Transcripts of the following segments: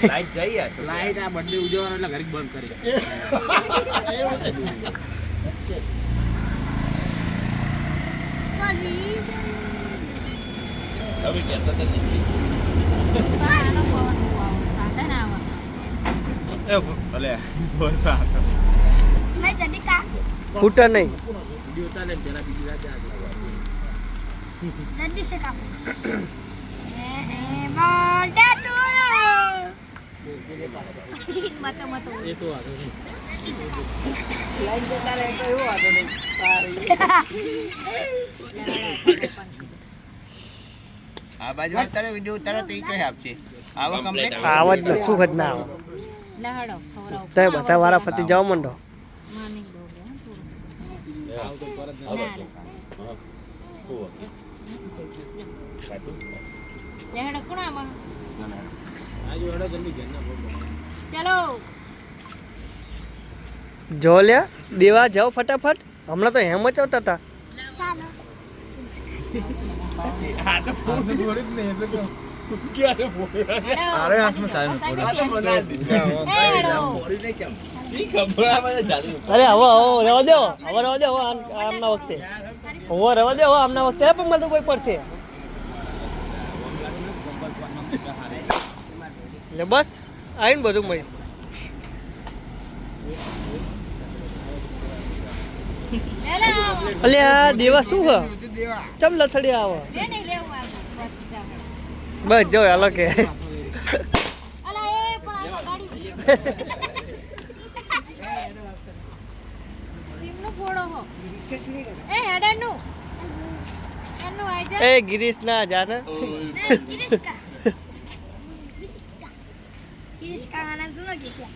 light જઈ light આ birthday ઉજવવાનો એટલે ઘરે બંધ કરી ફૂટા નહીં जल्दी से काम मत मत એ તો વાંધો નહીં લાઈન જતા રહે તો એવું વાંધો નહીં આ બાજુ અત્યારે વિડિયો ઉતારો તો ઈ કઈ આપશે આવો કમ્પ્લીટ આવાજ ન શું જ ના આવે लहड़ो खवराओ તે બધા વારા ફતી જાવ મંડો मानिक दो આવ તો પરત ना लहड़ो कोना में આજુ હેડો જલ્દી ઘરના બોલો चलो જો લ્યા દેવા જાઓ ફટાફટ હમણાં તો હેમ જ આવતા હતા આ તો ફોન જોડી જ નહીં એટલે ક્યારે બોલ अरे हाथ में साइड में हेड़ो પોરી નહીં કેમ ઈ ખબર આ મને જાદુ અરે હવે રહેવા દો આમના વખતે હવે રહેવા દો આમના વખતે પણ મને તો કોઈ પડશે એટલે બસ આવીને બધું મળી हेलो અલે આ દેવા શું હ ચમ લથડી આવે ले नहीं ले बस जा બસ જો હાલો કે अला ए पण आ गाड़ी सिमनो फोड़ो हो ए हेडर नु एनु आई जा એ ગિરીશ ના જા ને किस का गाना सुनो क्या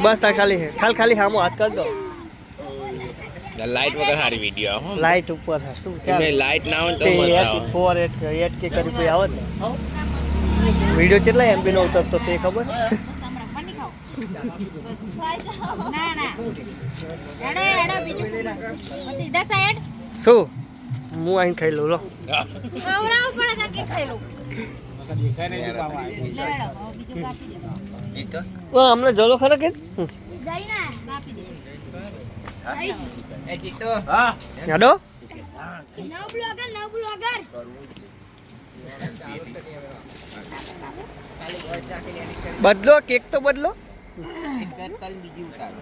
બસ તા ખાલી ખાલી હામો હાથ કર દો લાઈટ વગર સારી વિડિયો હો લાઈટ ઉપર હે શું ચાલ લાઈટ ના હોય તો તે મજા 4 8 કે કરી કોઈ આવે ને વિડિયો કેટલા એમબી નો ઉતરતો છે એ ખબર ના ના એડો એડો બીજું સીધા સાઈડ શું હું આઈને ખાઈ લઉં લો ખવરાવ પડે તો કે ખાઈ લઉં દેખાય નહીં કામ આવે લેડો બીજું કાપી દે ઓ અમને જોલો ખરા કે જઈ ના કાપી દે એ જીતો હા યાડો નવ બ્લોગર બદલો કેક તો બદલો એક કલ બીજી ઉતાર